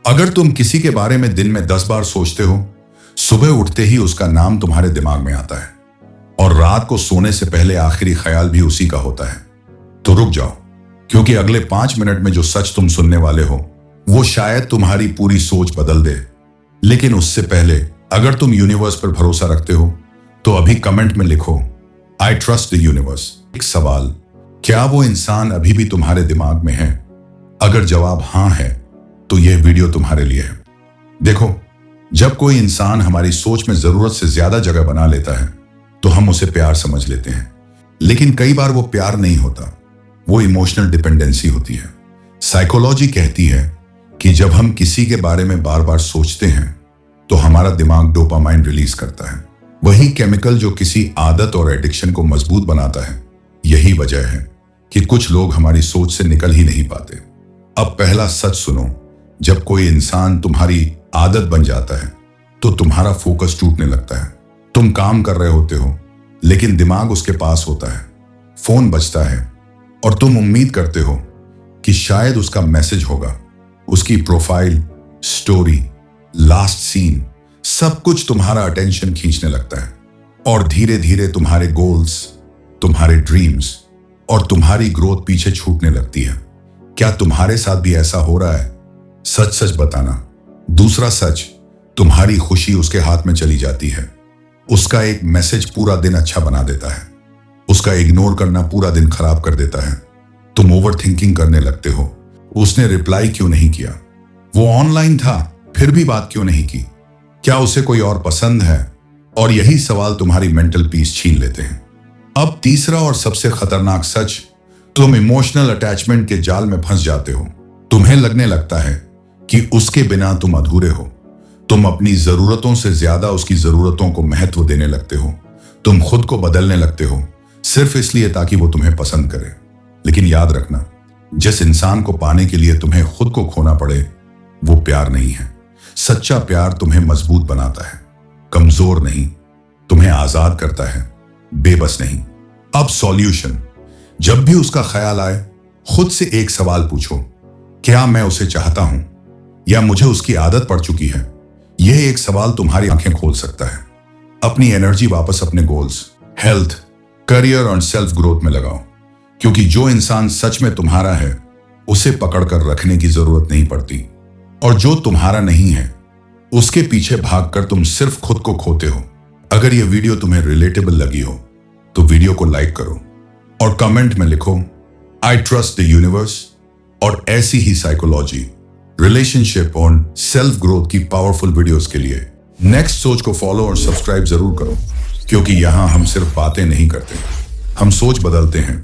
अगर तुम किसी के बारे में दिन में 10 बार सोचते हो, सुबह उठते ही उसका नाम तुम्हारे दिमाग में आता है और रात को सोने से पहले आखिरी ख्याल भी उसी का होता है, तो रुक जाओ, क्योंकि अगले 5 मिनट में जो सच तुम सुनने वाले हो वो शायद तुम्हारी पूरी सोच बदल दे। लेकिन उससे पहले अगर तुम यूनिवर्स पर भरोसा रखते हो तो अभी कमेंट में लिखो, आई ट्रस्ट द यूनिवर्स। एक सवाल, क्या वो इंसान अभी भी तुम्हारे दिमाग में है? अगर जवाब हाँ है तो यह वीडियो तुम्हारे लिए है। देखो, जब कोई इंसान हमारी सोच में जरूरत से ज्यादा जगह बना लेता है तो हम उसे प्यार समझ लेते हैं, लेकिन कई बार वो प्यार नहीं होता, वो इमोशनल डिपेंडेंसी होती है। साइकोलॉजी कहती है कि जब हम किसी के बारे में बार बार सोचते हैं तो हमारा दिमाग डोपामाइन रिलीज करता है, वही केमिकल जो किसी आदत और एडिक्शन को मजबूत बनाता है। यही वजह है कि कुछ लोग हमारी सोच से निकल ही नहीं पाते। अब पहला सच सुनो, जब कोई इंसान तुम्हारी आदत बन जाता है तो तुम्हारा फोकस टूटने लगता है। तुम काम कर रहे होते हो लेकिन दिमाग उसके पास होता है, फोन बजता है और तुम उम्मीद करते हो कि शायद उसका मैसेज होगा। उसकी प्रोफाइल, स्टोरी, लास्ट सीन, सब कुछ तुम्हारा अटेंशन खींचने लगता है और धीरे धीरे तुम्हारे गोल्स, तुम्हारे ड्रीम्स और तुम्हारी ग्रोथ पीछे छूटने लगती है। क्या तुम्हारे साथ भी ऐसा हो रहा है? सच सच बताना। दूसरा सच, तुम्हारी खुशी उसके हाथ में चली जाती है। उसका एक मैसेज पूरा दिन अच्छा बना देता है, उसका इग्नोर करना पूरा दिन खराब कर देता है। तुम ओवर थिंकिंग करने लगते हो, उसने रिप्लाई क्यों नहीं किया, वो ऑनलाइन था फिर भी बात क्यों नहीं की, क्या उसे कोई और पसंद है? और यही सवाल तुम्हारी मेंटल पीस छीन लेते हैं। अब तीसरा और सबसे खतरनाक सच, तुम इमोशनल अटैचमेंट के जाल में फंस जाते हो। तुम्हें लगने लगता है कि उसके बिना तुम अधूरे हो। तुम अपनी जरूरतों से ज्यादा उसकी जरूरतों को महत्व देने लगते हो। तुम खुद को बदलने लगते हो सिर्फ इसलिए ताकि वो तुम्हें पसंद करे। लेकिन याद रखना, जिस इंसान को पाने के लिए तुम्हें खुद को खोना पड़े वो प्यार नहीं है। सच्चा प्यार तुम्हें मजबूत बनाता है, कमजोर नहीं। तुम्हें आजाद करता है, बेबस नहीं। अब सॉल्यूशन, जब भी उसका ख्याल आए खुद से एक सवाल पूछो, क्या मैं उसे चाहता हूं या मुझे उसकी आदत पड़ चुकी है? यह एक सवाल तुम्हारी आंखें खोल सकता है। अपनी एनर्जी वापस अपने गोल्स, हेल्थ, करियर और सेल्फ ग्रोथ में लगाओ, क्योंकि जो इंसान सच में तुम्हारा है उसे पकड़कर रखने की जरूरत नहीं पड़ती, और जो तुम्हारा नहीं है उसके पीछे भागकर तुम सिर्फ खुद को खोते हो। अगर यह वीडियो तुम्हें रिलेटेबल लगी हो तो वीडियो को लाइक करो और कमेंट में लिखो, आई ट्रस्ट द यूनिवर्स। और ऐसी ही साइकोलॉजी, रिलेशनशिप और सेल्फ ग्रोथ की पावरफुल वीडियोस के लिए नेक्स्ट सोच को फॉलो और सब्सक्राइब जरूर करो, क्योंकि यहां हम सिर्फ बातें नहीं करते, हम सोच बदलते हैं।